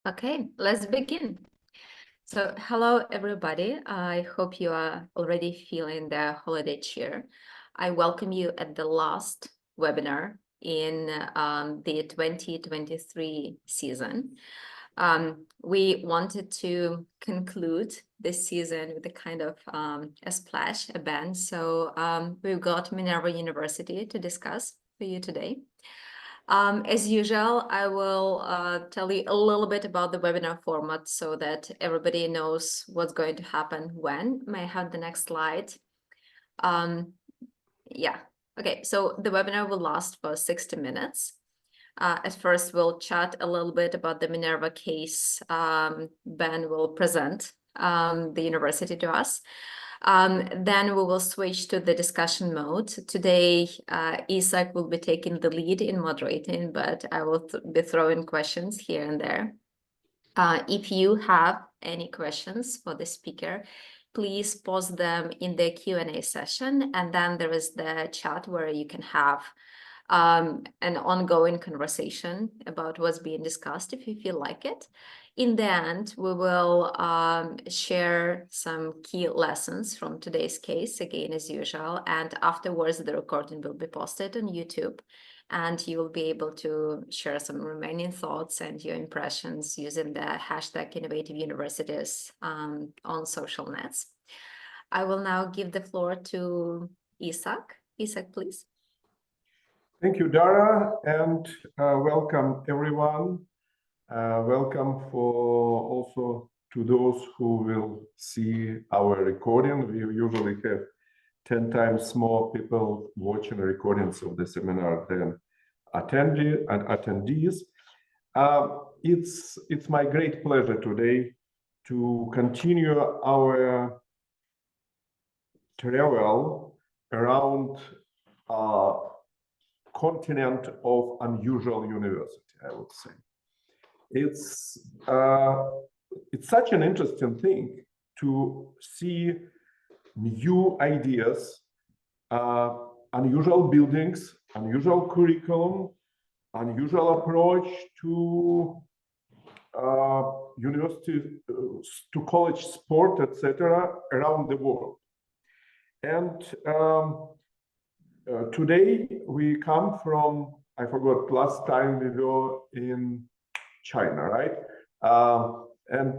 Okay, let's begin. So hello, everybody. I hope you are already feeling the holiday cheer. I welcome you at the last webinar in the 2023 season. We wanted to conclude this season with a kind of a splash, a bang. So we've got Minerva University to discuss for you today. As usual, I will tell you a little bit about the webinar format so that everybody knows what's going to happen when. May I have the next slide? Yeah, okay, so the webinar will last for 60 minutes. At first, we'll chat a little bit about the Minerva case. Ben will present the university to us. Then we will switch to the discussion mode. Today, Isaac will be taking the lead in moderating, but I will be throwing questions here and there. If you have any questions for the speaker, please post them in the Q&A session. And then there is the chat where you can have an ongoing conversation about what's being discussed if you feel like it. In the end, we will share some key lessons from today's case, again, as usual. And afterwards, the recording will be posted on YouTube. And you will be able to share some remaining thoughts and your impressions using the hashtag Innovative Universities on social nets. I will now give the floor to Isaac. Isaac, please. Thank you, Dara, and welcome everyone. Welcome for also to those who will see our recording. We usually have 10 times more people watching recordings of the seminar than attendees. It's my great pleasure today to continue our travel around continent of unusual university, I would say. It's such an interesting thing to see new ideas, unusual buildings, unusual curriculum, unusual approach to university, to college sport, etc., around the world. And today we come from, I forgot, last time we were in China, right? And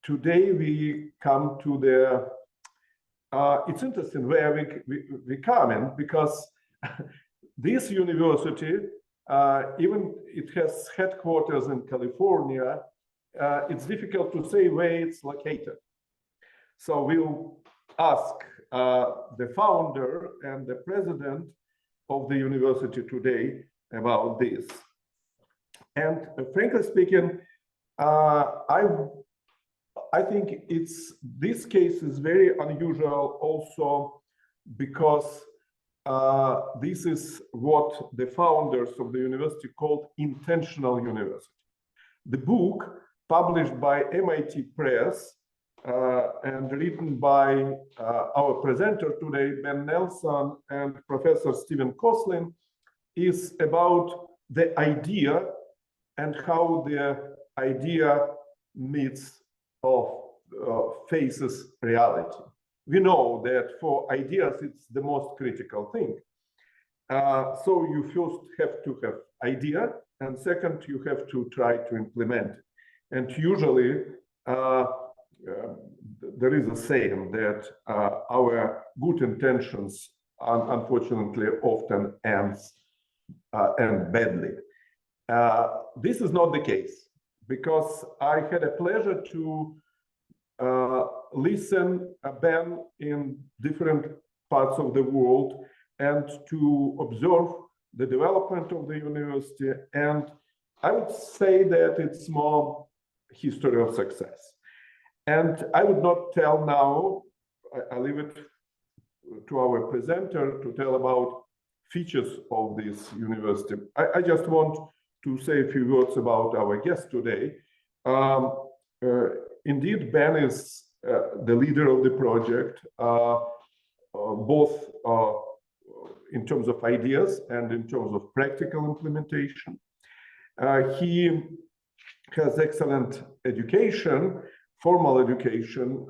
today we come to the, it's interesting where we come in, because this university, even it has headquarters in California, it's difficult to say where it's located. So we'll ask the founder and the president of the university today about this. And frankly speaking, I think this case is very unusual also because this is what the founders of the university called intentional university. The book published by MIT Press and written by our presenter today, Ben Nelson, and Professor Stephen Koslin, is about the idea and how the idea meets faces reality. We know that for ideas, it's the most critical thing. So you first have to have idea, and second, you have to try to implement it. And usually, there is a saying that our good intentions unfortunately often end badly. This is not the case, because I had a pleasure to listen Ben in different parts of the world and to observe the development of the university. And I would say that it's more history of success. And I would not tell now, I leave it to our presenter to tell about features of this university. I just want to say a few words about our guest today. Indeed, Ben is the leader of the project, both in terms of ideas and in terms of practical implementation. He has excellent education, formal education.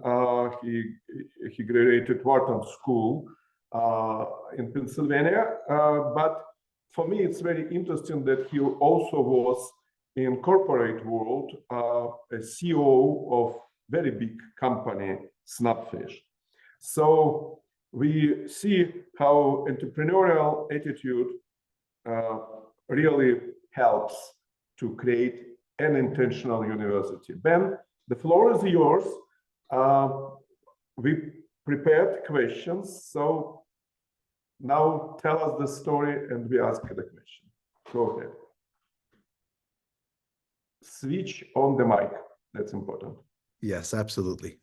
He graduated Wharton School in Pennsylvania. But for me, it's very interesting that he also was in corporate world, a CEO of very big company, Snapfish. So we see how entrepreneurial attitude really helps to create an intentional university. Ben, the floor is yours. We prepared questions, so now tell us the story and we ask the question. Go ahead. Switch on the mic. That's important. Yes, absolutely.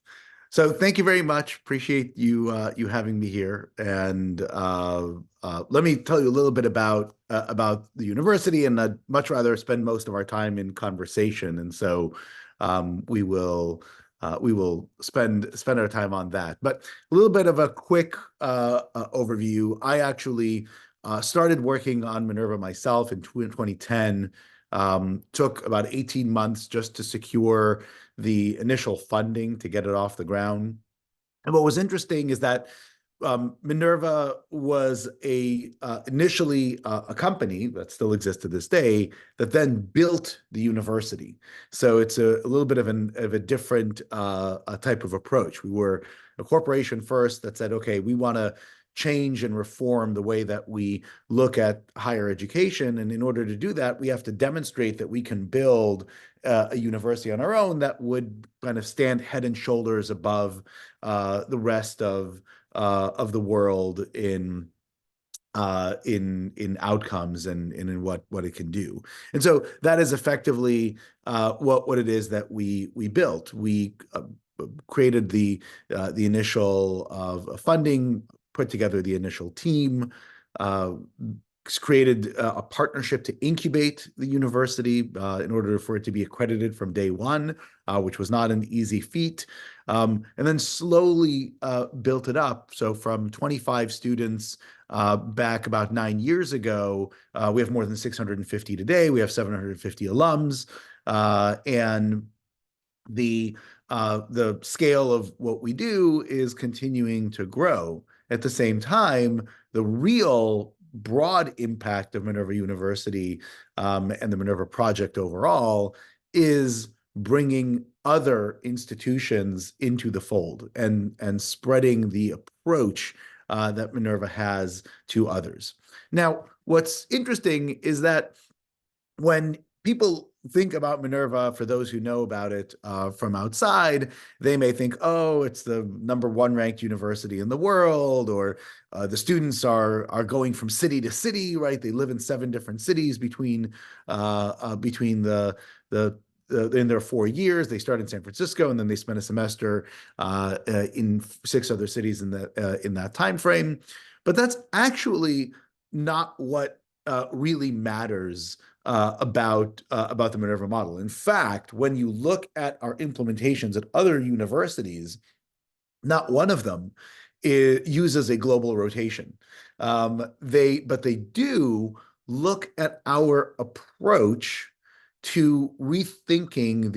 So thank you very much. Appreciate you you having me here. And let me tell you a little bit about the university, and I'd much rather spend most of our time in conversation. And so we will spend our time on that. But a little bit of a quick overview. I actually started working on Minerva myself in 2010. Took about 18 months just to secure the initial funding to get it off the ground. And what was interesting is that Minerva was initially a company that still exists to this day that then built the university. So it's a little bit of a different type of approach. We were a corporation first that said, okay, we want to change and reform the way that we look at higher education. And in order to do that, we have to demonstrate that we can build a university on our own that would kind of stand head and shoulders above the rest of the world in outcomes and in what it can do. And so that is effectively what it is that we built. We created the initial funding, put together the initial team, created a partnership to incubate the university in order for it to be accredited from day one, which was not an easy feat, and then slowly built it up. So from 25 students back about 9 years ago, we have more than 650 today. We have 750 alums, and the scale of what we do is continuing to grow. At the same time, the real broad impact of Minerva University and the Minerva project overall is bringing other institutions into the fold and spreading the approach that Minerva has to others. Now, what's interesting is that when people think about Minerva, for those who know about it from outside, they may think, oh, it's the #1 ranked university in the world, or the students are going from city to city, right? They live in 7 different cities between in their 4 years. They start in San Francisco, and then they spend a semester in 6 other cities in that time frame. But that's actually not what really matters about the Minerva model. In fact, when you look at our implementations at other universities, not one of them uses a global rotation. But they do look at our approach to rethinking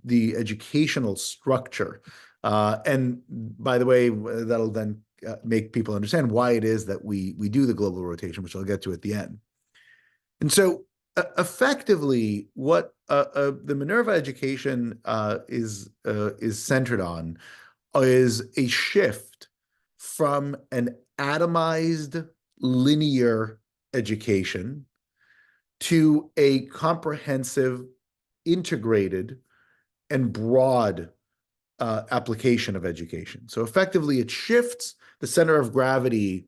the educational structure. And by the way, that'll then make people understand why it is that we do the global rotation, which I'll get to at the end. And so effectively, what the Minerva education is centered on is a shift from an atomized linear education to a comprehensive, integrated, and broad application of education. So effectively, it shifts the center of gravity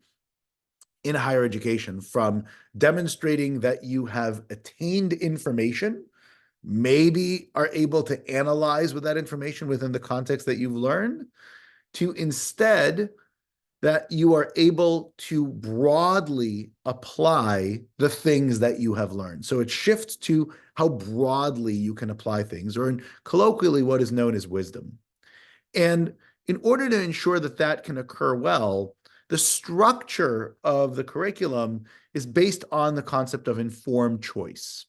in higher education from demonstrating that you have attained information, maybe are able to analyze with that information within the context that you've learned, to instead that you are able to broadly apply the things that you have learned. So it shifts to how broadly you can apply things, or colloquially what is known as wisdom. And in order to ensure that that can occur well, the structure of the curriculum is based on the concept of informed choice.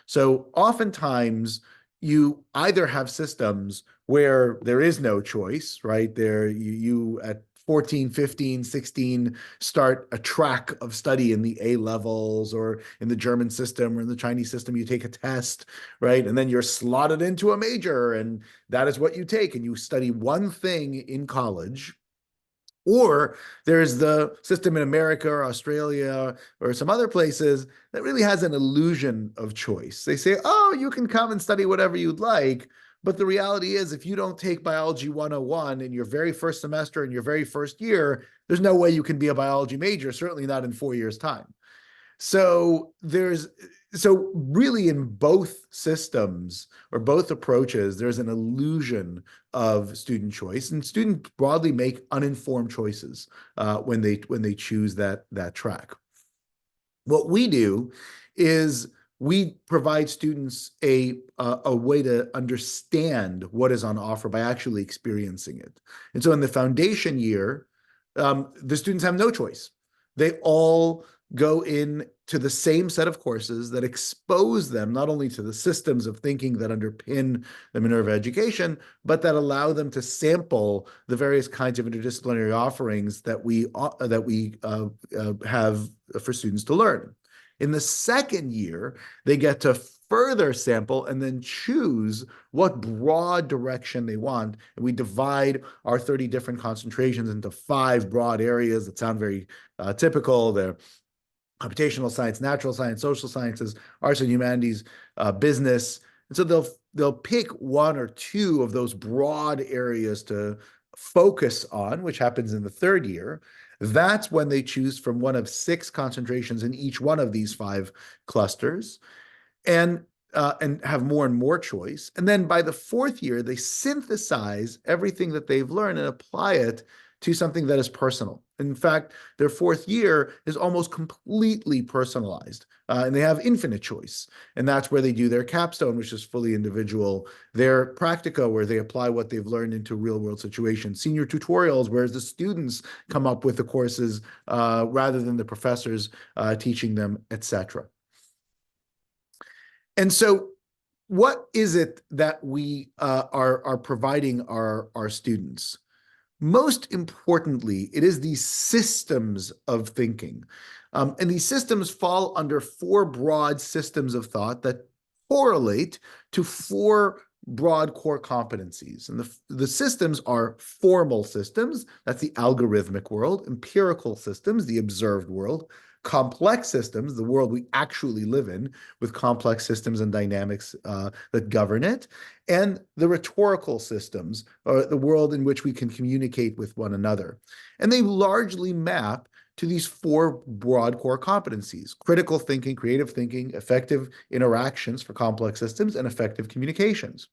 So oftentimes, you either have systems where there is no choice, right? There you at 14, 15, 16 start a track of study in the A levels, or in the German system or in the Chinese system, you take a test, right? And then you're slotted into a major, and that is what you take, and you study one thing in college. Or there's the system in America or Australia or some other places that really has an illusion of choice. They say, oh, you can come and study whatever you'd like. But the reality is, if you don't take Biology 101 in your very first semester in your very first year, there's no way you can be a biology major, certainly not in 4 years' time. So really in both systems or both approaches, there's an illusion of student choice, and students broadly make uninformed choices when they choose that track. What we do is we provide students a way to understand what is on offer by actually experiencing it. And so in the foundation year, the students have no choice. They all go in to the same set of courses that expose them not only to the systems of thinking that underpin the Minerva education, but that allow them to sample the various kinds of interdisciplinary offerings that we have for students to learn. In the second year, they get to further sample and then choose what broad direction they want. And we divide our 30 different concentrations into 5 broad areas that sound very typical. They're computational science, natural science, social sciences, arts and humanities, business. And so they'll pick 1 or 2 of those broad areas to focus on, which happens in the third year. That's when they choose from one of 6 concentrations in each one of these 5 clusters, and have more and more choice. And then by the fourth year, they synthesize everything that they've learned and apply it to something that is personal. In fact, their fourth year is almost completely personalized, and they have infinite choice. And that's where they do their capstone, which is fully individual, their practica, where they apply what they've learned into real-world situations, senior tutorials, whereas the students come up with the courses rather than the professors teaching them, etc. And so what is it that we are providing our students? Most importantly, it is these systems of thinking. And these systems fall under 4 broad systems of thought that correlate to 4 broad core competencies. And the systems are formal systems, that's the algorithmic world; empirical systems, the observed world; complex systems, the world we actually live in, with complex systems and dynamics that govern it; and the rhetorical systems, or the world in which we can communicate with one another. And they largely map to these 4 broad core competencies: critical thinking, creative thinking, effective interactions for complex systems, and effective communications.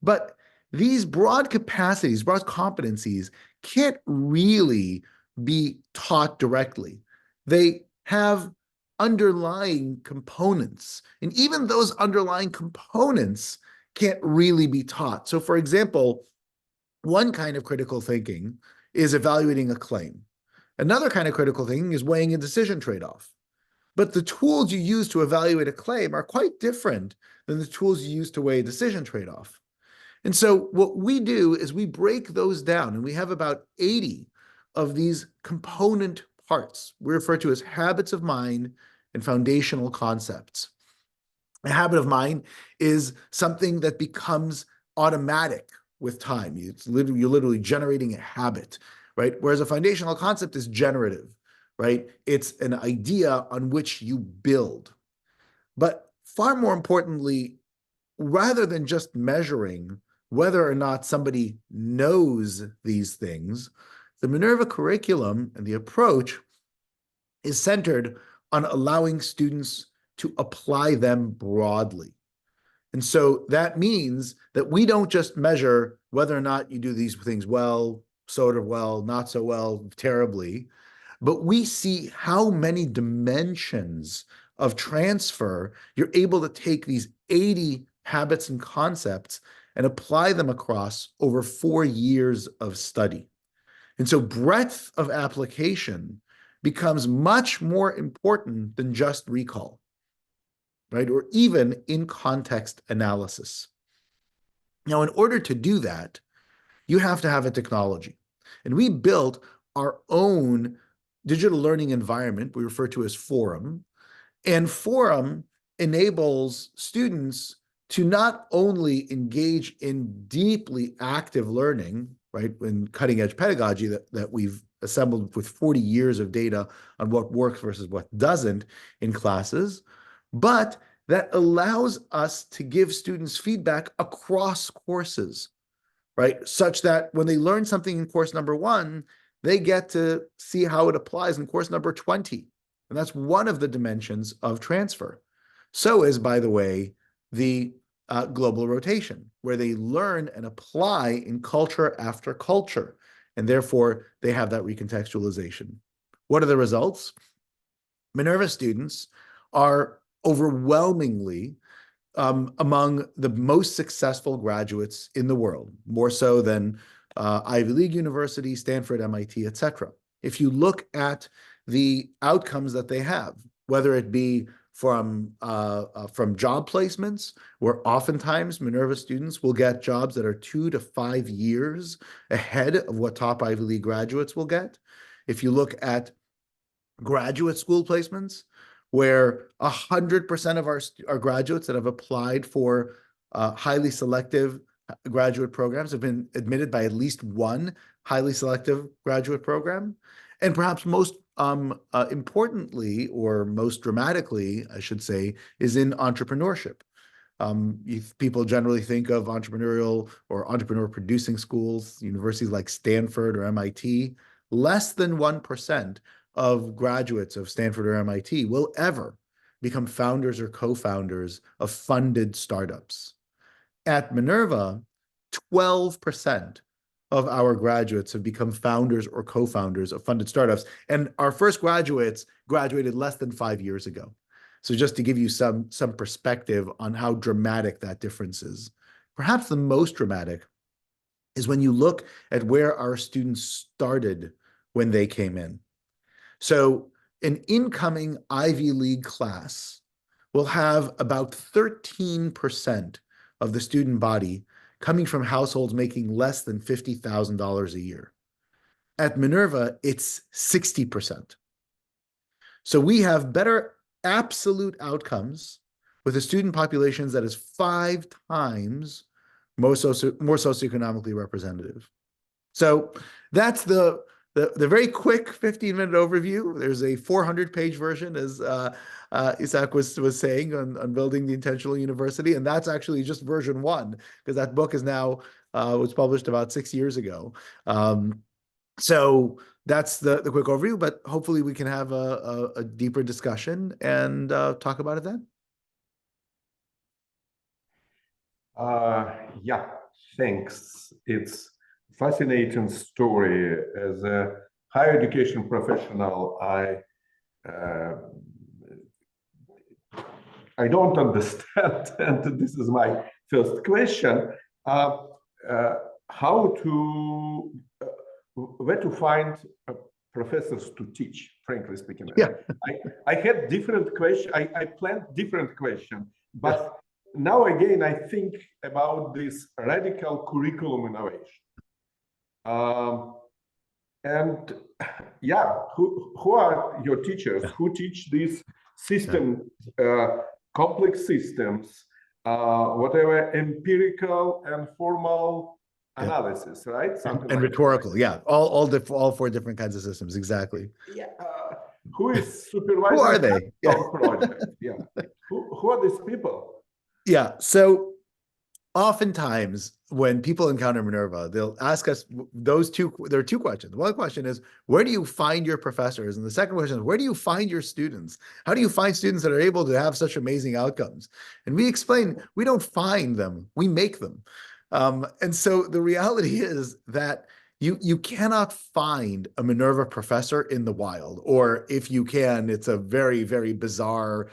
But these broad capacities, broad competencies, can't really be taught directly. They have underlying components, and even those underlying components can't really be taught. So, for example, one kind of critical thinking is evaluating a claim. Another kind of critical thinking is weighing a decision trade-off. But the tools you use to evaluate a claim are quite different than the tools you use to weigh a decision trade-off. And so what we do is we break those down, and we have about 80 of these component parts we refer to as habits of mind and foundational concepts. A habit of mind is something that becomes automatic with time. You're literally generating a habit, right? Whereas a foundational concept is generative, right? It's an idea on which you build. But far more importantly, rather than just measuring whether or not somebody knows these things, the Minerva curriculum and the approach is centered on allowing students to apply them broadly. And so that means that we don't just measure whether or not you do these things well, sort of well, not so well, terribly, but we see how many dimensions of transfer you're able to take these 80 habits and concepts and apply them across over 4 years of study. And so breadth of application becomes much more important than just recall, right? Or even in context analysis. Now, in order to do that, you have to have a technology. And we built our own digital learning environment we refer to as Forum. And Forum enables students to not only engage in deeply active learning, right, in cutting edge pedagogy that we've assembled with 40 years of data on what works versus what doesn't in classes, but that allows us to give students feedback across courses, right? Such that when they learn something in course number 1, they get to see how it applies in course number 20. And that's one of the dimensions of transfer. So is, by the way, the global rotation, where they learn and apply in culture after culture. And therefore, they have that recontextualization. What are the results? Minerva students are overwhelmingly among the most successful graduates in the world, more so than Ivy League University, Stanford, MIT, et cetera. If you look at the outcomes that they have, whether it be from job placements, where oftentimes Minerva students will get jobs that are 2 to 5 years ahead of what top Ivy League graduates will get. If you look at graduate school placements, where 100% of our graduates that have applied for highly selective graduate programs have been admitted by at least one highly selective graduate program. And perhaps most importantly, or most dramatically, I should say, is in entrepreneurship. People generally think of entrepreneurial or entrepreneur-producing schools, universities like Stanford or MIT. Less than 1% of graduates of Stanford or MIT will ever become founders or co-founders of funded startups. At Minerva, 12% of our graduates have become founders or co-founders of funded startups. And our first graduates graduated less than 5 years ago. So just to give you some perspective on how dramatic that difference is. Perhaps the most dramatic is when you look at where our students started when they came in. So an incoming Ivy League class will have about 13% of the student body coming from households making less than $50,000 a year. At Minerva, it's 60%. So we have better absolute outcomes with a student population that is 5 times more socioeconomically representative. So that's the very quick 15-minute overview. There's a 400-page version, as Isaac was saying, on building the intentional university, and that's actually just version 1, because that book is now was published about 6 years ago. So that's the quick overview, but hopefully we can have a deeper discussion and talk about it then. Yeah, thanks. It's fascinating story. As a higher education professional, I don't understand, and this is my first question, how to where to find professors to teach, frankly speaking. Yeah. I had different question. I planned different question, but now again, I think about this radical curriculum innovation. And yeah, who are your teachers? Who teach these system, complex systems, whatever empirical and formal analysis, right? Something and like rhetorical, that. All 4 different kinds of systems, exactly. Yeah. Who is supervising? Who are they? Project? Yeah. Who are these people? Yeah. So oftentimes when people encounter Minerva, they'll ask us there are 2 questions. One question is, where do you find your professors? And the second question is, where do you find your students? How do you find students that are able to have such amazing outcomes? And we explain, we don't find them, we make them. And so the reality is that you cannot find a Minerva professor in the wild, or if you can, it's a very, very bizarre,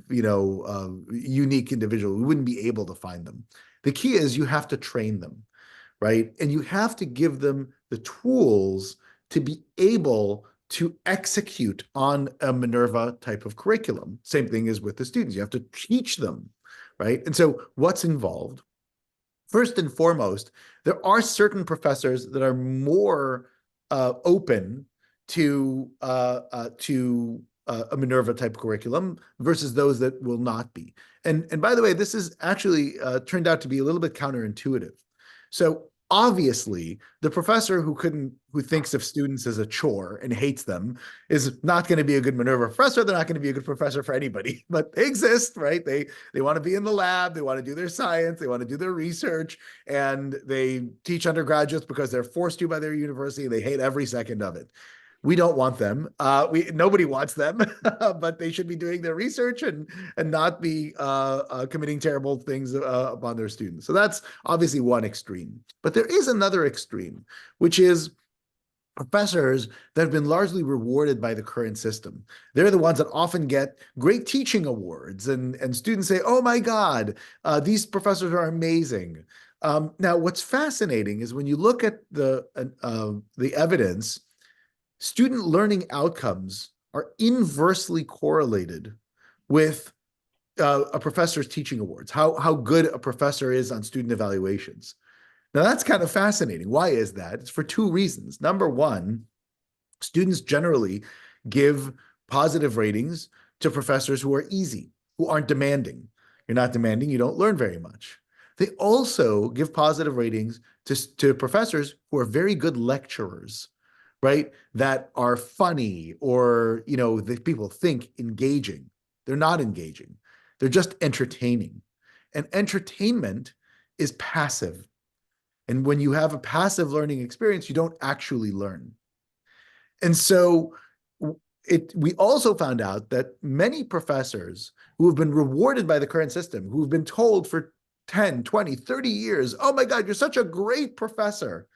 unique individual. We wouldn't be able to find them. The key is you have to train them, right? And you have to give them the tools to be able to execute on a Minerva type of curriculum. Same thing as with the students. You have to teach them, right? And so what's involved? First and foremost, there are certain professors that are more open to a Minerva type curriculum versus those that will not be. And by the way, this is actually turned out to be a little bit counterintuitive. So obviously, the professor who thinks of students as a chore and hates them is not going to be a good Minerva professor. They're not going to be a good professor for anybody, but they exist, right? They want to be in the lab, they want to do their science, they want to do their research, and they teach undergraduates because they're forced to by their university. They hate every second of it. We don't want them. Nobody wants them, but they should be doing their research and not be committing terrible things upon their students. So that's obviously one extreme. But there is another extreme, which is professors that have been largely rewarded by the current system. They're the ones that often get great teaching awards, and students say, "Oh my God, these professors are amazing." Now, what's fascinating is when you look at the evidence. Student learning outcomes are inversely correlated with a professor's teaching awards, how good a professor is on student evaluations. Now, that's kind of fascinating. Why is that? It's for two reasons. Number one, students generally give positive ratings to professors who are easy, who aren't demanding. You're not demanding, you don't learn very much. They also give positive ratings to professors who are very good lecturers, right? That are funny or, that people think engaging. They're not engaging. They're just entertaining. And entertainment is passive. And when you have a passive learning experience, you don't actually learn. And so we also found out that many professors who have been rewarded by the current system, who've been told for 10, 20, 30 years, "Oh my God, you're such a great professor."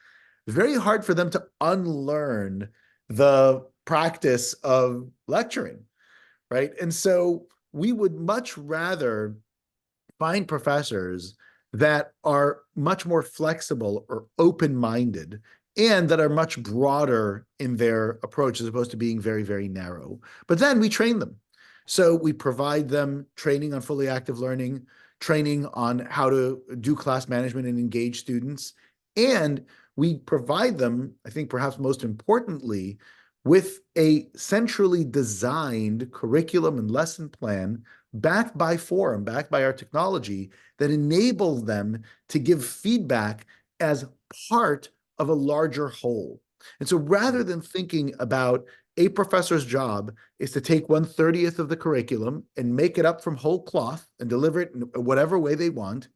It's very hard for them to unlearn the practice of lecturing, right? And so we would much rather find professors that are much more flexible or open-minded and that are much broader in their approach as opposed to being very, very narrow. But then we train them. So we provide them training on fully active learning, training on how to do class management and engage students, and we provide them, I think perhaps most importantly, with a centrally designed curriculum and lesson plan backed by Forum, backed by our technology that enables them to give feedback as part of a larger whole. And so rather than thinking about a professor's job is to take 1/30th of the curriculum and make it up from whole cloth and deliver it in whatever way they want,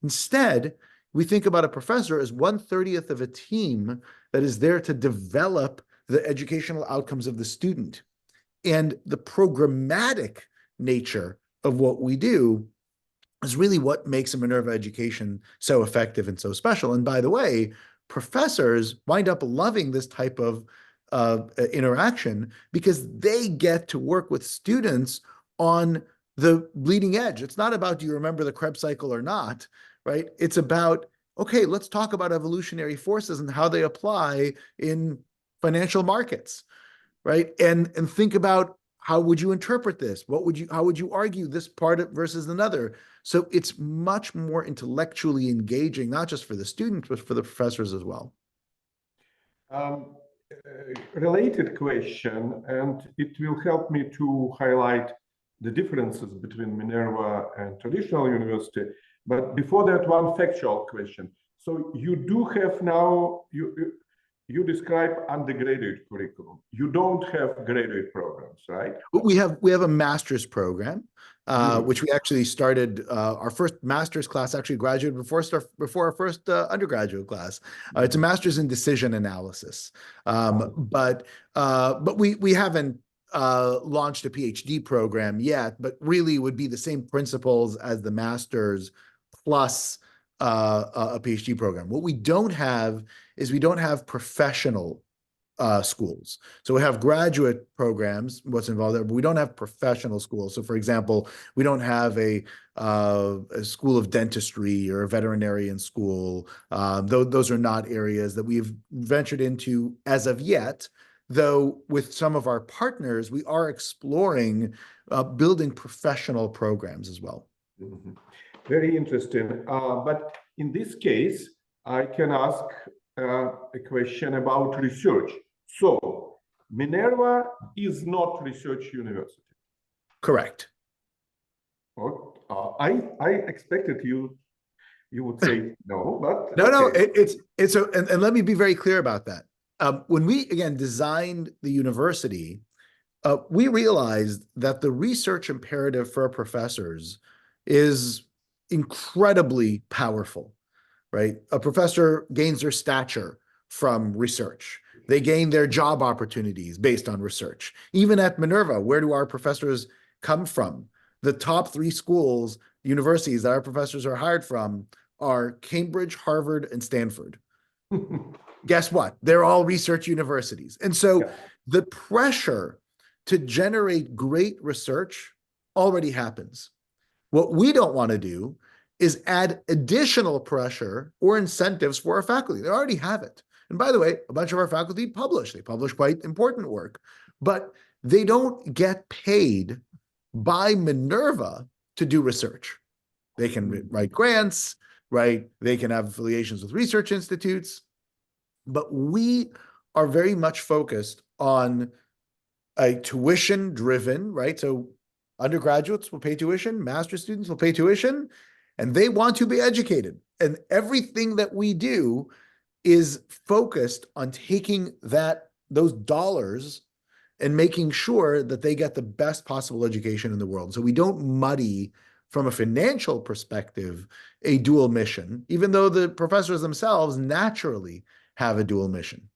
instead, we think about a professor as 1/30th of a team that is there to develop the educational outcomes of the student. And the programmatic nature of what we do is really what makes a Minerva education so effective and so special. And by the way, professors wind up loving this type of interaction because they get to work with students on the bleeding edge. It's not about, do you remember the Krebs cycle or not, right? It's about, okay, let's talk about evolutionary forces and how they apply in financial markets, right? And think about, how would you interpret this? How would you argue this part versus another? So it's much more intellectually engaging, not just for the students, but for the professors as well. Related question, and it will help me to highlight the differences between Minerva and traditional university. But before that, one factual question. So you do have now, you describe undergraduate curriculum. You don't have graduate programs, right? We have a master's program, which we actually started. Our first master's class actually graduated before our first undergraduate class. It's a master's in decision analysis, but we haven't launched a PhD program yet. But really, would be the same principles as the master's plus a PhD program. What we don't have is we don't have professional schools. So we have graduate programs, what's involved there, but we don't have professional schools. So for example, we don't have a school of dentistry or a veterinarian school. Those are not areas that we've ventured into as of yet, though with some of our partners, we are exploring building professional programs as well. Mm-hmm. Very interesting. But in this case, I can ask a question about research. So, Minerva is not research university. Correct. I expected you would say no, but No, okay. and let me be very clear about that. When we again designed the university, we realized that the research imperative for our professors is incredibly powerful, right? A professor gains their stature from research. They gain their job opportunities based on research. Even at Minerva, where do our professors come from? The top 3 schools, universities that our professors are hired from are Cambridge, Harvard, and Stanford. Guess what? They're all research universities. And so the pressure to generate great research already happens. What we don't want to do is add additional pressure or incentives for our faculty. They already have it. And by the way, a bunch of our faculty publish. They publish quite important work, but they don't get paid by Minerva to do research. They can write grants, right? They can have affiliations with research institutes, but we are very much focused on a tuition-driven, right? So undergraduates will pay tuition, master's students will pay tuition, and they want to be educated. And everything that we do is focused on taking those dollars and making sure that they get the best possible education in the world. So we don't muddy, from a financial perspective, a dual mission, even though the professors themselves naturally have a dual mission.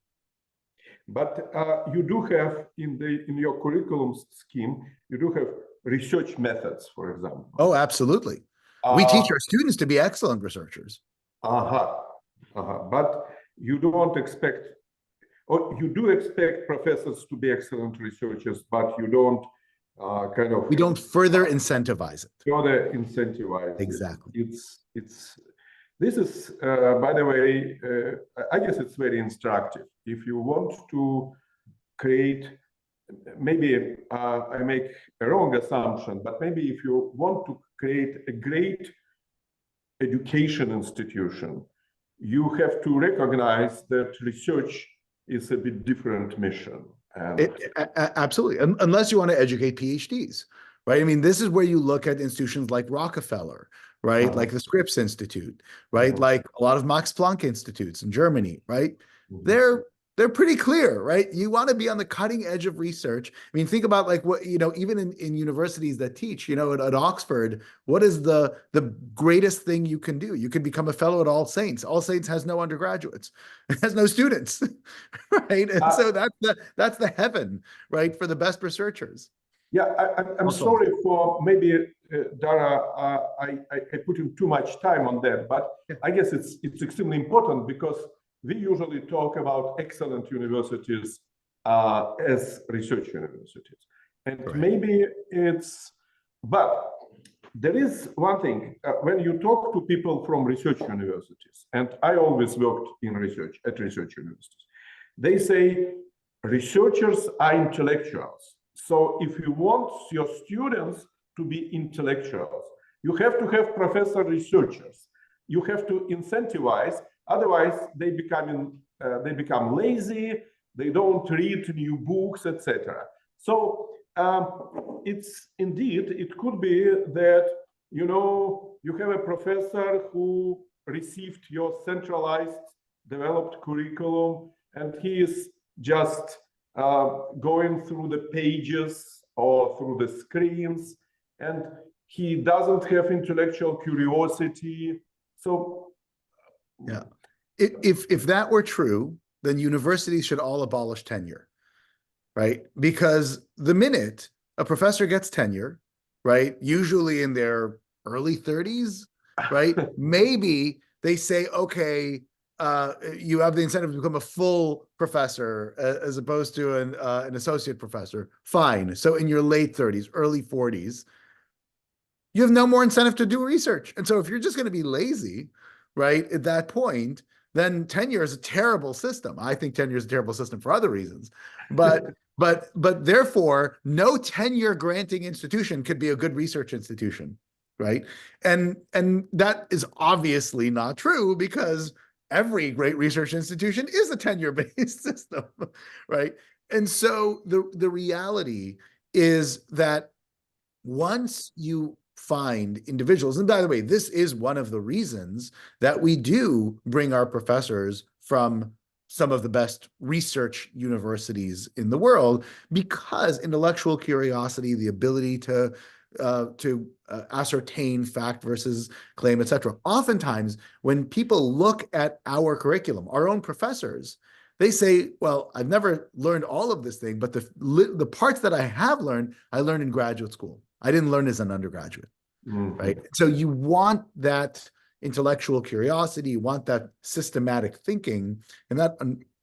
But you do have in your curriculum scheme, you do have research methods, for example. Oh, absolutely. We teach our students to be excellent researchers. But you don't expect, or you do expect professors to be excellent researchers, but you don't we don't further incentivize it. Further incentivize exactly. This is, by the way, I guess it's very instructive. If you want to create, maybe I make a wrong assumption, but maybe if you want to create a great education institution, you have to recognize that research is a bit different mission. Absolutely, unless you want to educate PhDs, right? I mean, this is where you look at institutions like Rockefeller, right? Like the Scripps Institute, right? Like a lot of Max Planck institutes in Germany, right? They're pretty clear, right? You want to be on the cutting edge of research. I mean, think about like what, even in universities that teach, at Oxford, what is the greatest thing you can do? You can become a fellow at All Saints. All Saints has no undergraduates. It has no students, right? And so that's the heaven, right? For the best researchers. Yeah, I'm sorry for maybe, Dara, I put in too much time on that, but I guess it's extremely important because we usually talk about excellent universities as research universities. And maybe but there is one thing, when you talk to people from research universities, and I always worked at research universities, they say researchers are intellectuals. So if you want your students to be intellectuals, you have to have professor researchers. You have to incentivize. Otherwise, they become lazy. They don't read new books, etc. So it could be that you have a professor who received your centralized, developed curriculum, and he is just going through the pages or through the screens, and he doesn't have intellectual curiosity. So yeah, if that were true, then universities should all abolish tenure, right? Because the minute a professor gets tenure, right, usually in their early 30s, right, maybe they say, okay, you have the incentive to become a full professor as opposed to an associate professor. Fine. So in your late 30s, early 40s, you have no more incentive to do research. And so if you're just going to be lazy, right, at that point, then tenure is a terrible system. I think tenure is a terrible system for other reasons. But therefore, no tenure granting institution could be a good research institution, right? And that is obviously not true, because every great research institution is a tenure-based system, right? And so the reality is that once you find individuals, and by the way, this is one of the reasons that we do bring our professors from some of the best research universities in the world, because intellectual curiosity, the ability to ascertain fact versus claim, etc. Oftentimes, when people look at our curriculum, our own professors, they say, well, I've never learned all of this thing, but the parts that I have learned, I learned in graduate school. I didn't learn as an undergraduate, right? So you want that intellectual curiosity, you want that systematic thinking, and that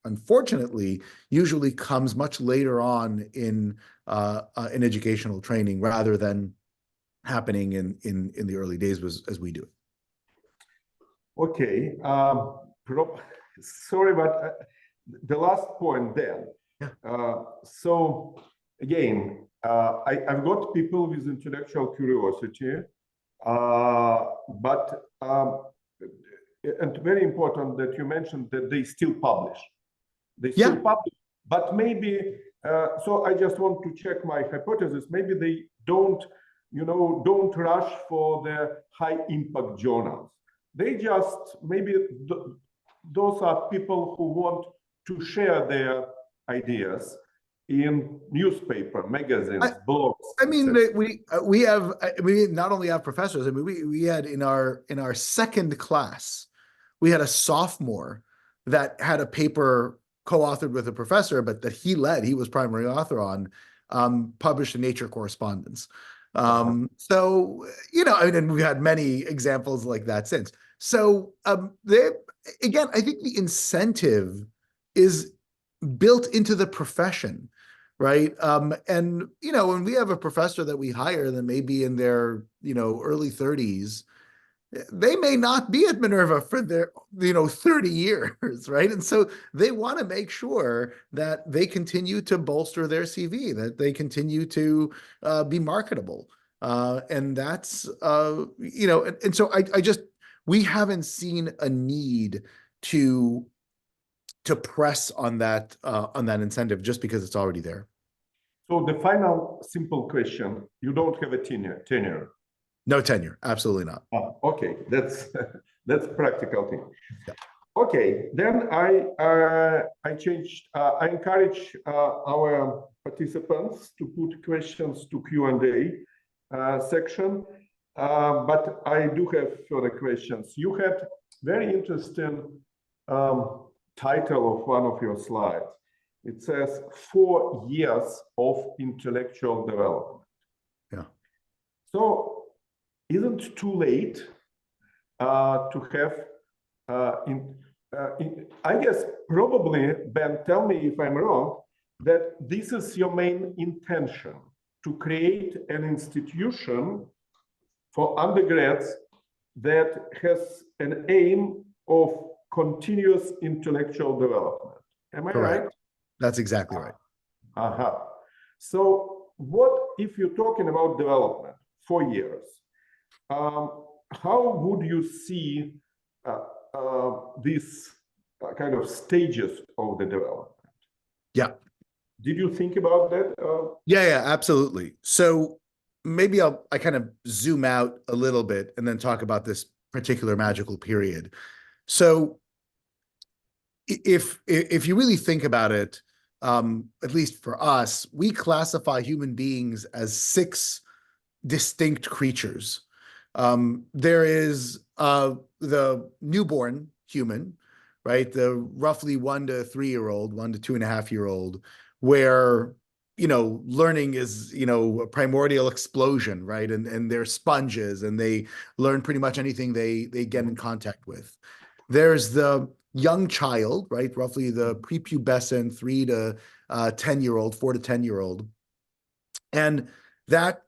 unfortunately usually comes much later on in educational training, rather than happening in the early days as we do it. Okay, sorry, but the last point then. Yeah. So again, I've got people with intellectual curiosity, but and very important that you mentioned that they still publish. They still publish, but maybe. So I just want to check my hypothesis. Maybe they don't rush for the high impact journals. They just maybe those are people who want to share their ideas in newspaper, magazines, blogs. I mean, we not only have professors. I mean, we had in our second class, we had a sophomore that had a paper co-authored with a professor, but that he was primary author on, published in Nature Correspondence. So, and we've had many examples like that since. So again, I think the incentive is built into the profession, right? And, when we have a professor that we hire that may be in their, early 30s, they may not be at Minerva for their, 30 years, right? And so they want to make sure that they continue to bolster their CV, that they continue to be marketable. And that's, and so we haven't seen a need to press on that incentive just because it's already there. So the final simple question: you don't have a tenure? No tenure, absolutely not. Okay, that's practical thing. Yeah. Okay, then I changed. I encourage our participants to put questions to Q&A section, but I do have further questions. You had very interesting title of one of your slides. It says 4 years of intellectual development. Yeah. So isn't it too late to have I guess probably, Ben, tell me if I'm wrong, that this is your main intention, to create an institution for undergrads that has an aim of continuous intellectual development. Am I right? That's exactly right. So what if you're talking about development, 4 years? How would you see these kind of stages of the development? Yeah. Did you think about that? Yeah, absolutely. So maybe I kind of zoom out a little bit and then talk about this particular magical period. So if you really think about it, at least for us, we classify human beings as 6 distinct creatures. There is the newborn human, right? The roughly 1 to 3 year old, 1 to 2.5 year old, where, learning is, a primordial explosion, right? And they're sponges and they learn pretty much anything they get in contact with. There's the young child, right? Roughly the prepubescent 3 to 10 year old, 4 to 10 year old. And that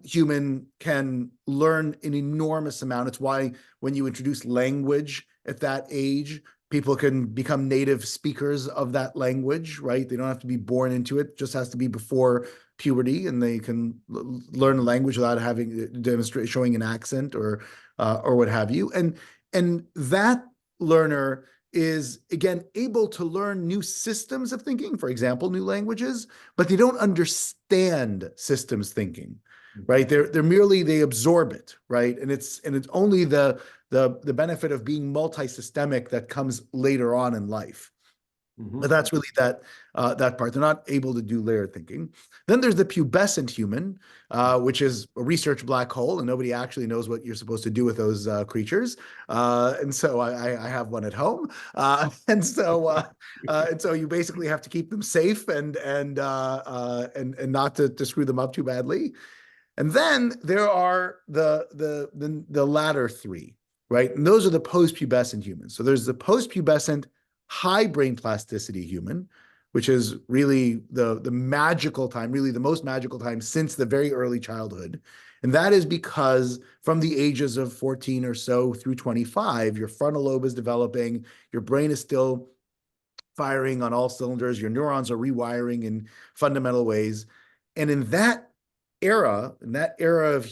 human can learn an enormous amount. It's why when you introduce language at that age, people can become native speakers of that language, right? They don't have to be born into it. It just has to be before puberty, and they can learn a language without showing an accent or what have you. And that learner is, again, able to learn new systems of thinking, for example, new languages, but they don't understand systems thinking, right? They absorb it, right? And it's only the benefit of being multi-systemic that comes later on in life. But that's really that part. They're not able to do layered thinking. Then there's the pubescent human, which is a research black hole, and nobody actually knows what you're supposed to do with those creatures. And so I have one at home, and so you basically have to keep them safe and not to screw them up too badly. And then there are the latter three, right? And those are the post-pubescent humans. So there's the post-pubescent high brain plasticity human, which is really the magical time, really the most magical time since the very early childhood. And that is because from the ages of 14 or so through 25, your frontal lobe is developing, your brain is still firing on all cylinders, your neurons are rewiring in fundamental ways. And in that era of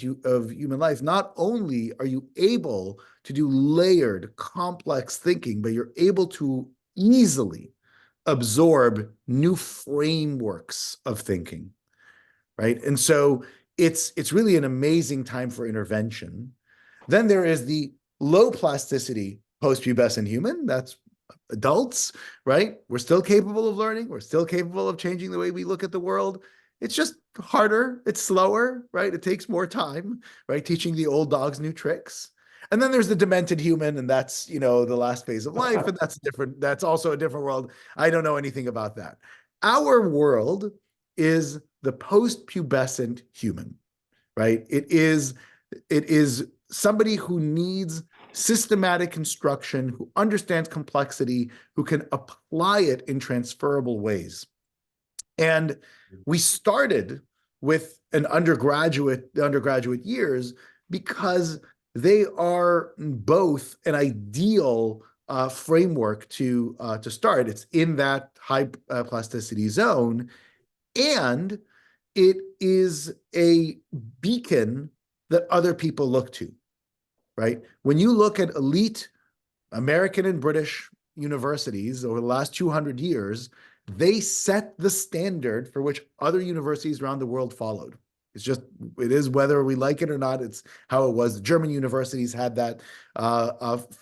human life, not only are you able to do layered, complex thinking, but you're able to easily absorb new frameworks of thinking, right? And so it's really an amazing time for intervention. Then there is the low plasticity post-pubescent human. That's adults, right? We're still capable of learning. We're still capable of changing the way we look at the world. It's just harder. It's slower, right? It takes more time, right? Teaching the old dogs new tricks. And then there's the demented human, and that's, the last phase of life, and that's also a different world. I don't know anything about that. Our world is the post-pubescent human, right? It is somebody who needs systematic construction, who understands complexity, who can apply it in transferable ways. And we started with the undergraduate years because they are both an ideal framework to start. It's in that high plasticity zone, and it is a beacon that other people look to, right? When you look at elite American and British universities over the last 200 years, they set the standard for which other universities around the world followed. It is whether we like it or not, it's how it was. The German universities had that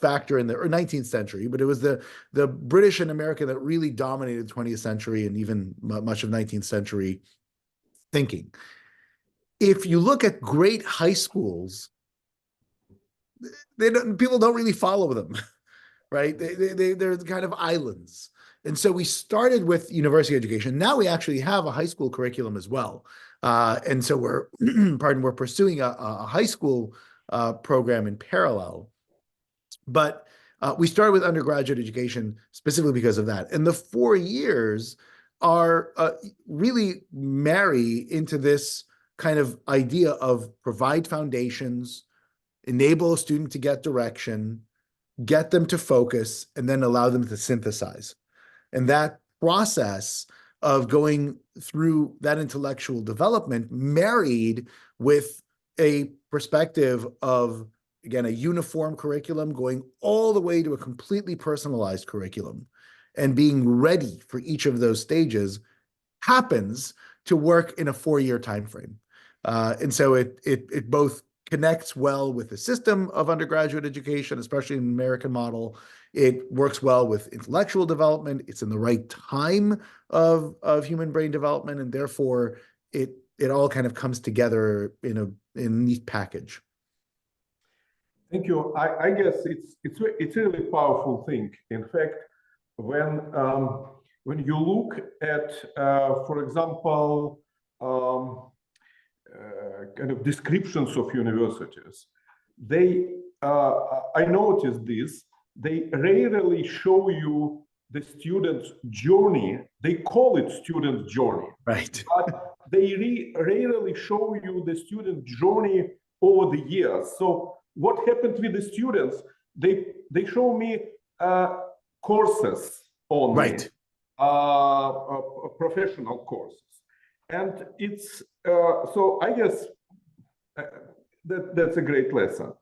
factor in the 19th century, but it was the British and America that really dominated the 20th century and even much of 19th century thinking. If you look at great high schools, people don't really follow them, right? They're kind of islands. And so we started with university education. Now we actually have a high school curriculum as well. And so we're pursuing a high school program in parallel. But we started with undergraduate education specifically because of that. And the 4 years are really marry into this kind of idea of provide foundations, enable a student to get direction, get them to focus, and then allow them to synthesize. And that process of going through that intellectual development married with a perspective of, again, a uniform curriculum going all the way to a completely personalized curriculum and being ready for each of those stages happens to work in a 4-year time frame. And so it both connects well with the system of undergraduate education, especially in the American model. It works well with intellectual development. It's in the right time of human brain development, and therefore it all kind of comes together in a neat package. Thank you. I guess it's a really powerful thing. In fact, when you look at, for example, kind of descriptions of universities, I noticed this. They rarely show you the student's journey. They call it student journey, right? But they rarely show you the student journey over the years. So what happened with the students? They show me courses only, right? Professional courses, And it's so I guess that's a great lesson.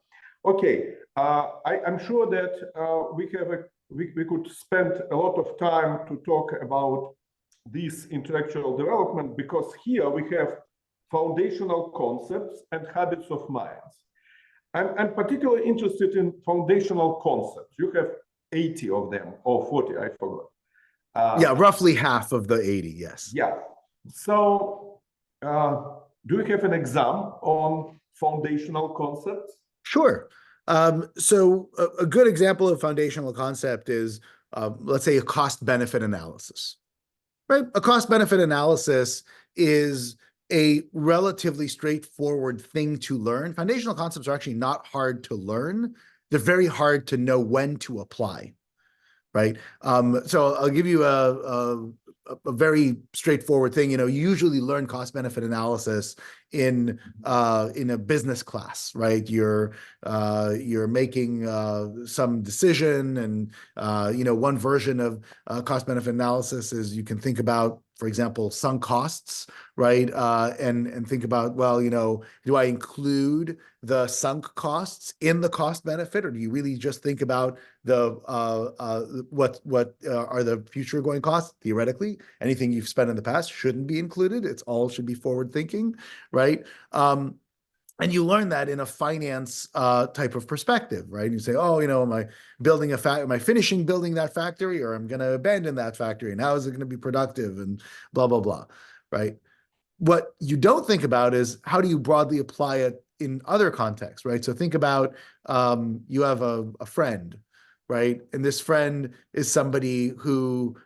Okay, I'm sure that we could spend a lot of time to talk about this intellectual development, because here we have foundational concepts and habits of minds. I'm particularly interested in foundational concepts. You have 80 of them, or 40, I forgot. Yeah, roughly half of the 80, yes. Yeah. So, do you have an example on foundational concepts? Sure. So a good example of foundational concept is, let's say, a cost-benefit analysis, right? A cost-benefit analysis is a relatively straightforward thing to learn. Foundational concepts are actually not hard to learn. They're very hard to know when to apply, right? So I'll give you a very straightforward thing. You usually learn cost-benefit analysis in a business class, right? You're making some decision, and one version of cost-benefit analysis is you can think about, for example, sunk costs, right? And think about, well, do I include the sunk costs in the cost benefit, or do you really just think about the what are the future going costs? Theoretically, anything you've spent in the past shouldn't be included. It's all should be forward thinking, right? And you learn that in a finance type of perspective, right? You say, oh, am I building am I finishing building that factory, or I'm going to abandon that factory, and how is it going to be productive, and blah, blah, blah, right? What you don't think about is, how do you broadly apply it in other contexts, right? So think about, you have a friend, right? And this friend is somebody who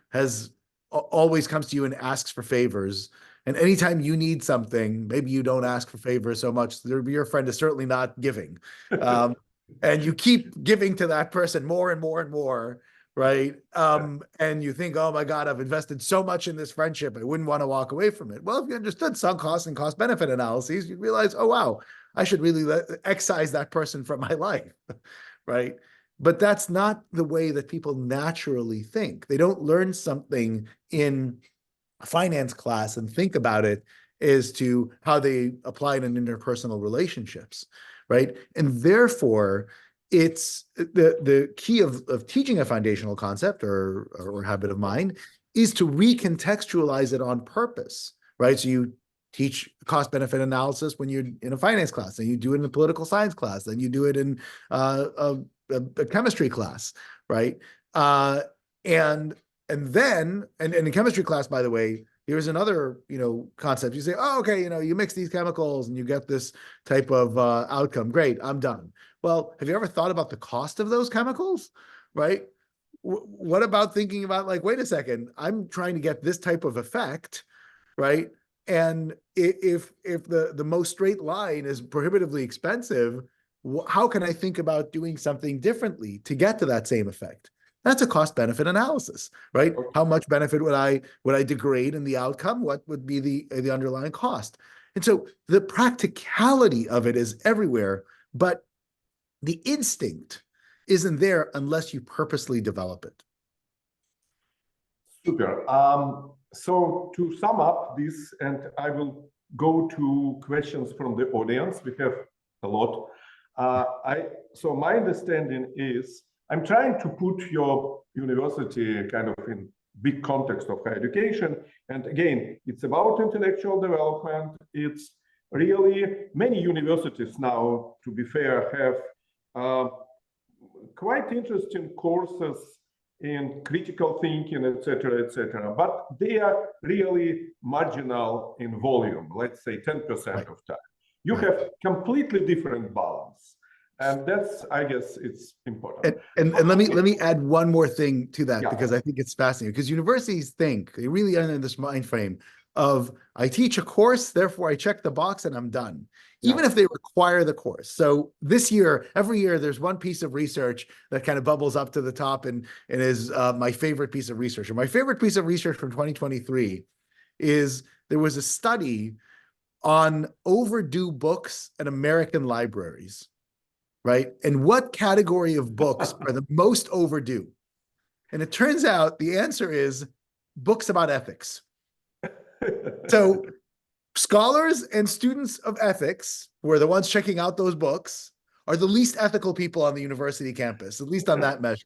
always comes to you and asks for favors. And anytime you need something, maybe you don't ask for favors so much, your friend is certainly not giving. And you keep giving to that person more and more and more, right? And you think, oh my God, I've invested so much in this friendship, I wouldn't want to walk away from it. Well, if you understood sunk costs and cost benefit analyses, you'd realize, oh wow, I should really excise that person from my life, right? But that's not the way that people naturally think. They don't learn something in a finance class and think about it as to how they apply it in interpersonal relationships, right? And therefore, it's the key of teaching a foundational concept or habit of mind is to recontextualize it on purpose, right? So you teach cost-benefit analysis when you're in a finance class, and you do it in a political science class, then you do it in a chemistry class, right? And then in chemistry class, by the way, here's another concept. You say, oh, okay, you mix these chemicals and you get this type of outcome. Great, I'm done. Well, have you ever thought about the cost of those chemicals, right? What about thinking about, like, wait a second, I'm trying to get this type of effect, right? And if the most straight line is prohibitively expensive, how can I think about doing something differently to get to that same effect? That's a cost-benefit analysis, right? How much benefit would I degrade in the outcome? What would be the underlying cost? And so the practicality of it is everywhere, but the instinct isn't there unless you purposely develop it. Super. So to sum up this, and I will go to questions from the audience. We have a lot. So my understanding is, I'm trying to put your university kind of in big context of higher education. And again, it's about intellectual development. It's really many universities now, to be fair, have quite interesting courses in critical thinking, etc., etc. But they are really marginal in volume, let's say 10% of time. You have completely different balance. And that's, I guess, it's important. And let me add one more thing to that, because I think it's fascinating. Because universities think, they really are in this mind frame of, I teach a course, therefore I check the box and I'm done, even if they require the course. So this year, every year, there's one piece of research that kind of bubbles up to the top and is my favorite piece of research. And my favorite piece of research from 2023 is there was a study on overdue books at American libraries, right? And what category of books are the most overdue? And it turns out the answer is books about ethics. So Scholars and students of ethics, who are the ones checking out those books, are the least ethical people on the university campus, at least on that measure.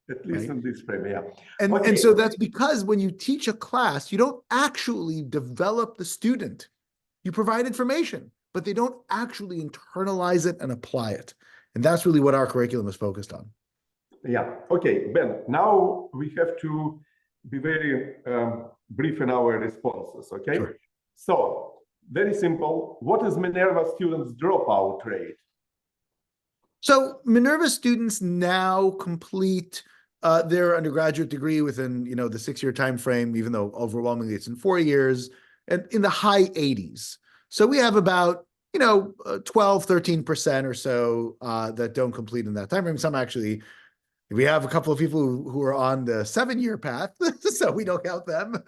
At least Right? in this frame, yeah. And, Okay. and so that's because when you teach a class, you don't actually develop the student. You provide information, but they don't actually internalize it and apply it. And that's really what our curriculum is focused on. Yeah. Okay, Ben, now we have to be very brief in our responses, okay? Sure. So, very simple. What is Minerva students' dropout rate? So Minerva students now complete their undergraduate degree within, the 6-year time frame, even though overwhelmingly it's in 4 years, and in the high 80s. So we have about 12, 13% or so that don't complete in that time frame. Some actually, we have a couple of people who are on the 7-year path, so we don't count them.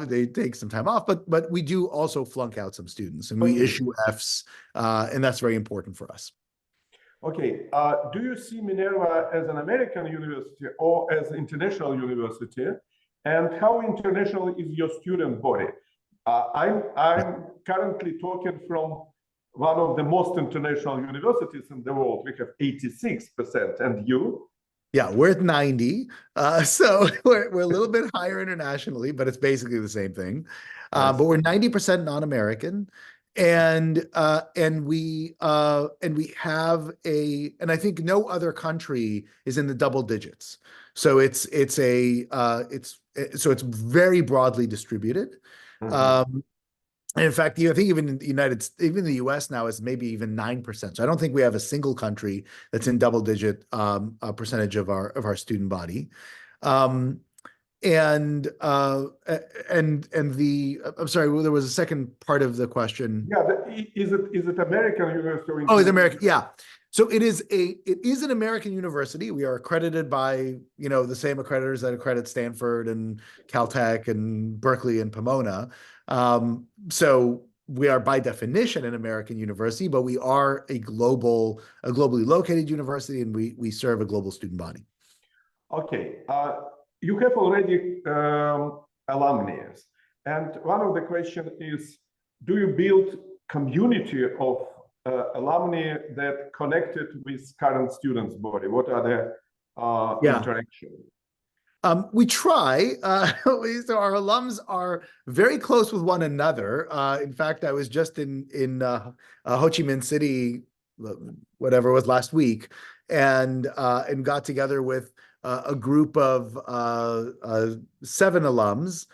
They take some time off, but we do also flunk out some students, and we issue Fs, and that's very important for us. Okay, do you see Minerva as an American university or as international university? And how international is your student body? I'm currently talking from one of the most international universities in the world. We have 86%, and you? Yeah, we're at 90. So we're a little bit higher internationally, but it's basically the same thing. Yes. But we're 90% non-American. And we have and I think no other country is in the double digits. So it's very broadly distributed. Mhm. And in fact, I think even in even the US now is maybe even 9%. So I don't think we have a single country that's in double digit percentage of our student body. And I'm sorry, there was a second part of the question. Yeah, is it American university? Or Oh, it's American. Yeah. So it is an American university. We are accredited by, the same accreditors that accredit Stanford and Caltech and Berkeley and Pomona. So we are by definition an American university, but we are a globally located university, and we serve a global student body. Okay. You have already alumni, and one of the questions is, do you build community of alumni that connected with current students' body? What are the interactions? We try. So our alums are very close with one another. In fact, I was just in Ho Chi Minh City, whatever it was last week, and got together with a group of 7 alums.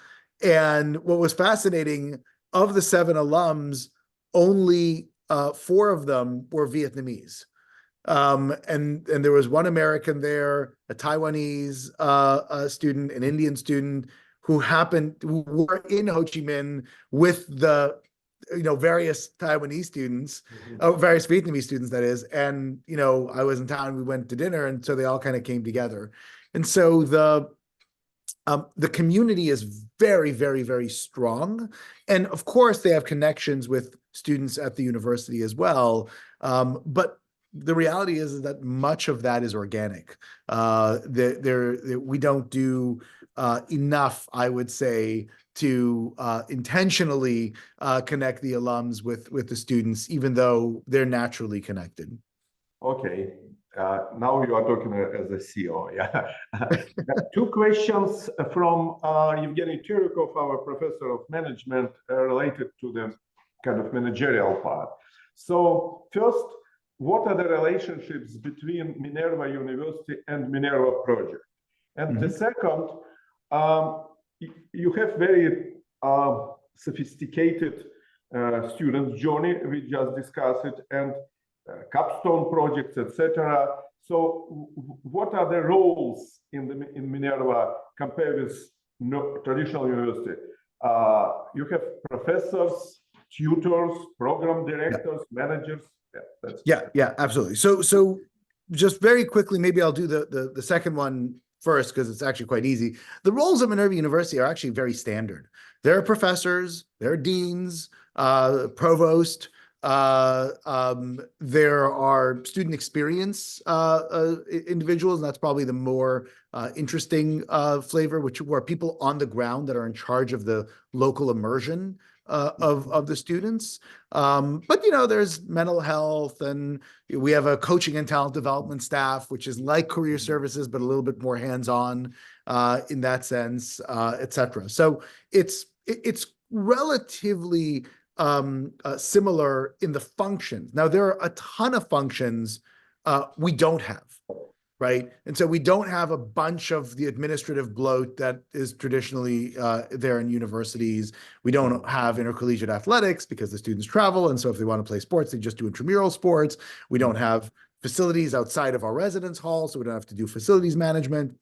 And what was fascinating, of the 7 alums, only 4 of them were Vietnamese. And there was one American there, a Taiwanese student, an Indian student who were in Ho Chi Minh with the various Taiwanese students, various Vietnamese students, that is. And I was in town, we went to dinner, and so they all kind of came together. And so the community is very, very, very strong. And of course, they have connections with students at the university as well. But the reality is that much of that is organic. We don't do enough, I would say, to intentionally connect the alums with the students, even though they're naturally connected. Okay. Now you are talking as a CEO. Yeah. 2 questions from Evgeny Chirikov, our professor of management, related to the kind of managerial part. So first, what are the relationships between Minerva University and Minerva project? And the second, you have very sophisticated student journey. We just discussed it, and capstone projects, etc. So, what are the roles in Minerva compared with traditional university? You have professors, tutors, program directors, managers. Yeah, absolutely. So just very quickly, maybe I'll do the second one first, because it's actually quite easy. The roles of Minerva University are actually very standard. There are professors, there are deans, provost. There are student experience individuals, and that's probably the more interesting flavor, who are people on the ground that are in charge of the local immersion of the students. But there's mental health, and we have a coaching and talent development staff, which is like career services, but a little bit more hands-on in that sense, et cetera. So it's relatively similar in the functions. Now, there are a ton of functions we don't have. Right. And so we don't have a bunch of the administrative bloat that is traditionally there in universities. We don't have intercollegiate athletics because the students travel. And so if they want to play sports, they just do intramural sports. We don't have facilities outside of our residence hall, so we don't have to do facilities management.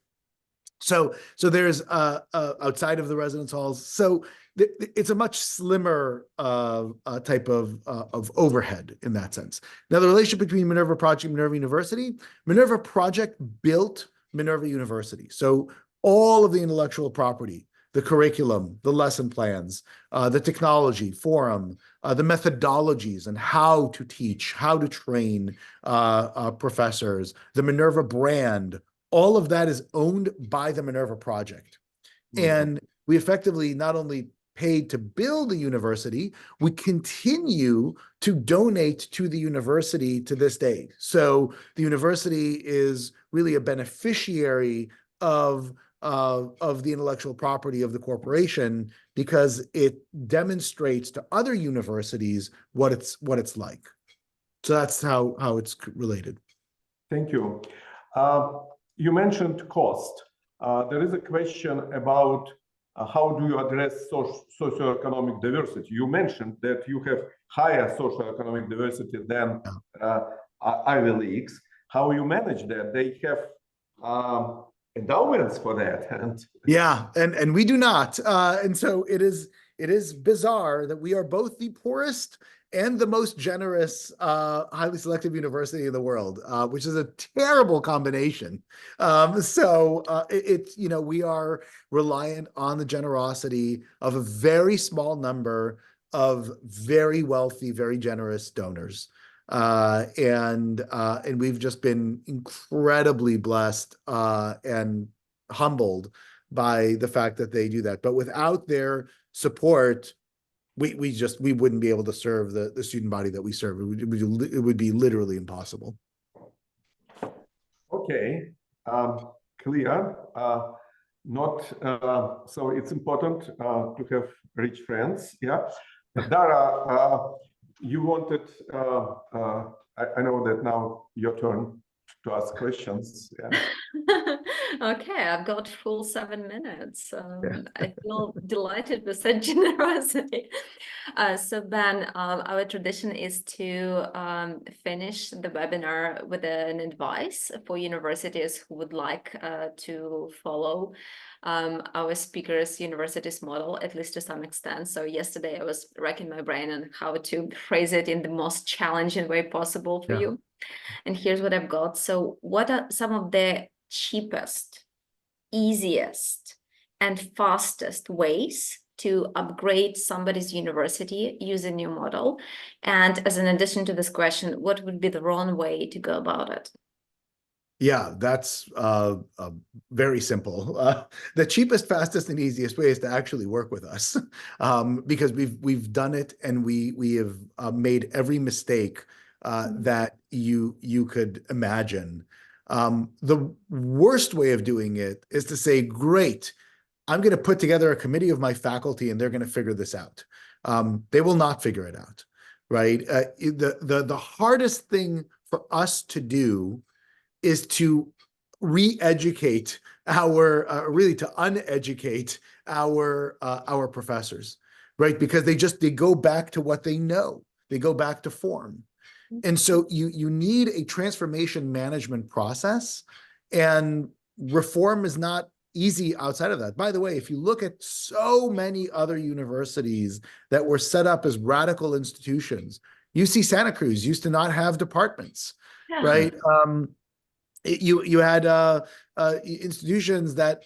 So there's outside of the residence halls. So it's a much slimmer type of overhead in that sense. Now, the relationship between Minerva Project and Minerva University, Minerva Project built Minerva University. So all of the intellectual property, the curriculum, the lesson plans, the technology, forum, the methodologies and how to teach, how to train professors, the Minerva brand, all of that is owned by the Minerva Project. And we effectively not only paid to build a university, we continue to donate to the university to this day. So the university is really a beneficiary of the intellectual property of the corporation because it demonstrates to other universities what it's like. So that's how it's related. Thank you. You mentioned cost. There is a question about how do you address socioeconomic diversity? You mentioned that you have higher socioeconomic diversity than Ivy Leagues. How you manage that? They have endowments for that. And we do not. And so it is bizarre that we are both the poorest and the most generous, highly selective university in the world, which is a terrible combination. We are reliant on the generosity of a very small number of very wealthy, very generous donors. And we've just been incredibly blessed and humbled by the fact that they do that. But without their support, we wouldn't be able to serve the student body that we serve. It would be literally impossible. Okay, clear. So it's important to have rich friends. Yeah, Dara, you wanted. I know that now your turn to ask questions. Yeah. Okay, I've got full 7 minutes. I feel delighted with such generosity. So Ben, our tradition is to finish the webinar with an advice for universities who would like to follow our speakers' universities model, at least to some extent. So yesterday I was racking my brain on how to phrase it in the most challenging way possible for you. And here's what I've got. So what are some of the cheapest, easiest, and fastest ways to upgrade somebody's university using your model? And as an addition to this question, what would be the wrong way to go about it? Yeah, that's very simple. The cheapest, fastest, and easiest way is to actually work with us, because we've done it and we have made every mistake that you could imagine. The worst way of doing it is to say, great, I'm going to put together a committee of my faculty and they're going to figure this out. They will not figure it out, right? The hardest thing for us to do is to re-educate really to uneducate our professors, right? Because they go back to what they know. They go back to form. And so you need a transformation management process, and reform is not easy outside of that. By the way, if you look at so many other universities that were set up as radical institutions, UC Santa Cruz used to not have departments, right? You had institutions that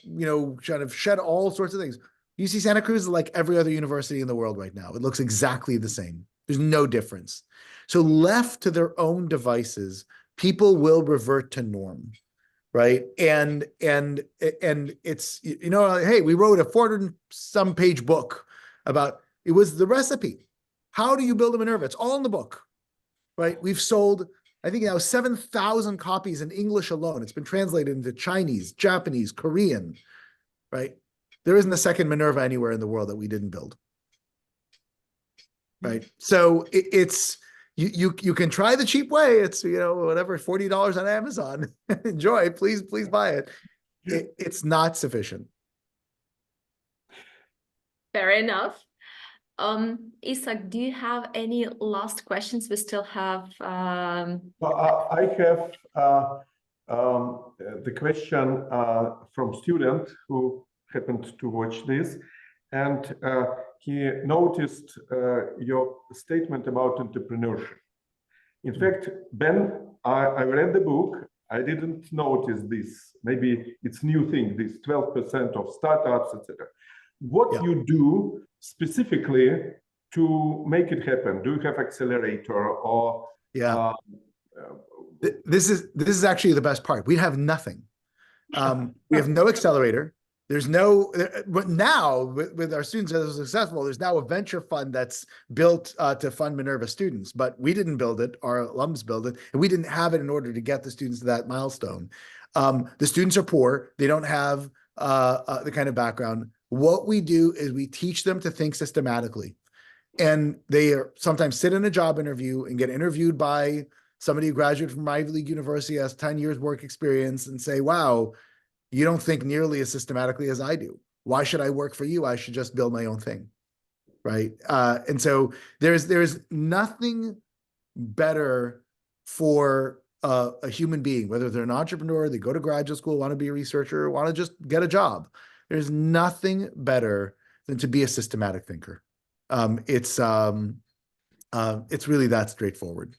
kind of shed all sorts of things. UC Santa Cruz is like every other university in the world right now. It looks exactly the same. There's no difference. So left to their own devices, people will revert to norm, right? And it's hey, we wrote a 400-some page book about It was the recipe. How do you build a Minerva? It's all in the book, right? We've sold, I think now 7,000 copies in English alone. It's been translated into Chinese, Japanese, Korean, right? There isn't a second Minerva anywhere in the world that we didn't build, right? So it's, you can try the cheap way. It's, whatever, $40 on Amazon. Enjoy, please buy it. It's not sufficient. Fair enough. Isak, do you have any last questions? We still have. I have the question from student who happened to watch this, and he noticed your statement about entrepreneurship. In fact, Ben, I read the book. I didn't notice this. Maybe it's new thing, this 12% of startups, etc. What you do specifically to make it happen? Do you have accelerator or? This is actually the best part. We have nothing. We have no accelerator. There's no, but now with our students that are successful, there's now a venture fund that's built to fund Minerva students, but we didn't build it, our alums build it, and we didn't have it in order to get the students to that milestone. The students are poor. They don't have the kind of background. What we do is we teach them to think systematically. And they sometimes sit in a job interview and get interviewed by somebody who graduated from Ivy League University, has 10 years work experience, and say, wow, you don't think nearly as systematically as I do. Why should I work for you? I should just build my own thing, right? And so there's nothing better for a human being, whether they're an entrepreneur, they go to graduate school, want to be a researcher, want to just get a job. There's nothing better than to be a systematic thinker. It's really that straightforward.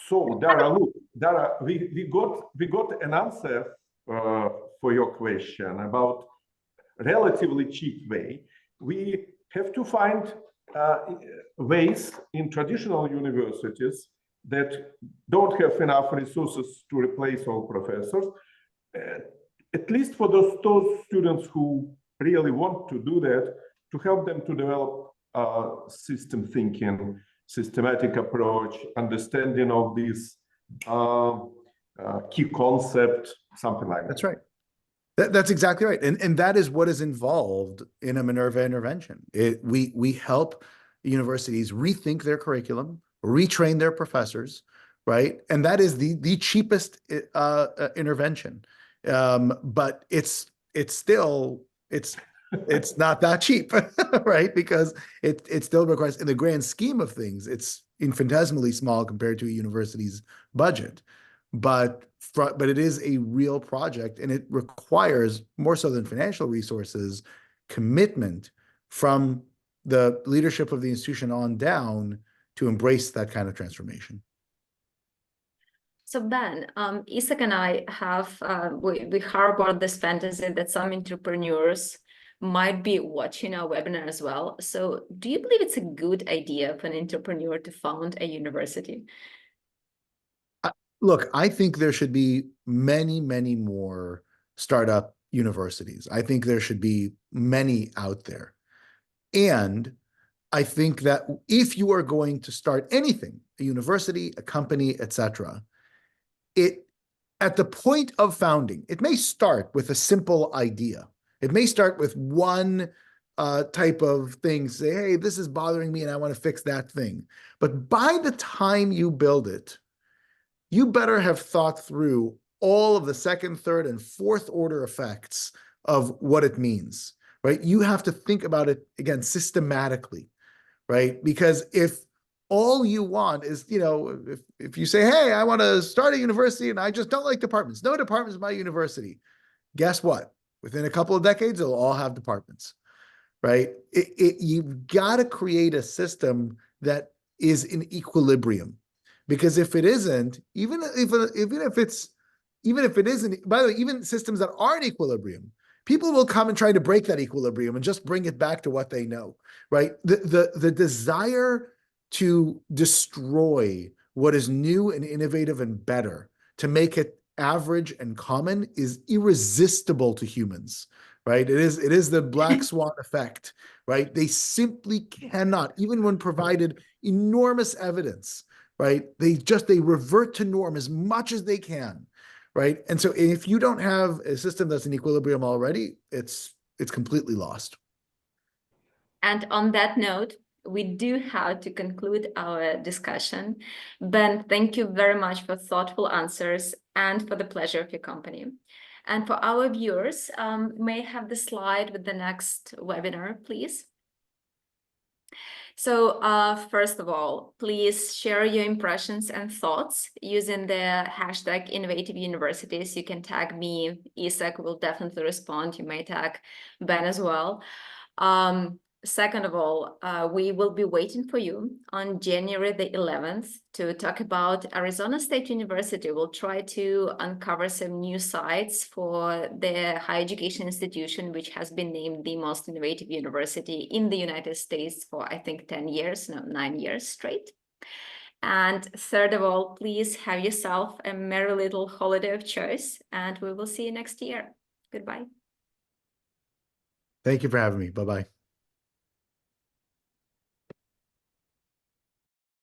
So Dara, look, Dara, we got an answer for your question about relatively cheap way. We have to find ways in traditional universities that don't have enough resources to replace all professors, at least for those students who really want to do that, to help them to develop system thinking, systematic approach, understanding of this key concept, something like that. That's right. That's exactly right. And that is what is involved in a Minerva intervention. We help universities rethink their curriculum, retrain their professors, right? And that is the cheapest intervention. But it's not that cheap, right? Because it still requires, in the grand scheme of things, it's infinitesimally small compared to a university's budget. But it is a real project, and it requires, more so than financial resources, commitment from the leadership of the institution on down to embrace that kind of transformation. So Ben, Isak and I have, we harbor this fantasy that some entrepreneurs might be watching our webinar as well. So do you believe it's a good idea for an entrepreneur to found a university? Look, I think there should be many, many more startup universities. I think there should be many out there. And I think that if you are going to start anything, a university, a company, etc., at the point of founding, it may start with a simple idea. It may start with one type of thing, say, hey, this is bothering me and I want to fix that thing. But by the time you build it, you better have thought through all of the second, third, and fourth order effects of what it means, right? You have to think about it, again, systematically, right? Because if all you want is, if you say, hey, I want to start a university and I just don't like departments. No departments in my university. Guess what? Within a couple of decades, they'll all have departments, right? You've got to create a system that is in equilibrium. Because if it isn't, even if it isn't, by the way, even systems that are in equilibrium, people will come and try to break that equilibrium and just bring it back to what they know, right? The desire to destroy what is new and innovative and better, to make it average and common, is irresistible to humans, right? It is the black swan effect, right? They simply cannot, even when provided enormous evidence, right? They revert to norm as much as they can, right? And so if you don't have a system that's in equilibrium already, it's completely lost. And on that note, we do have to conclude our discussion. Ben, thank you very much for thoughtful answers and for the pleasure of your company. And for our viewers, may I have the slide with the next webinar, please? So first of all, please share your impressions and thoughts using the hashtag Innovative Universities. You can tag me, Isak will definitely respond. You may tag Ben as well. Second of all, we will be waiting for you on January the 11th to talk about Arizona State University. We'll try to uncover some new sites for the higher education institution, which has been named the most innovative university in the United States for, I think, 10 years, no, 9 years straight. And third of all, please have yourself a merry little holiday of choice, and we will see you next year. Goodbye. Thank you for having me. Bye-bye.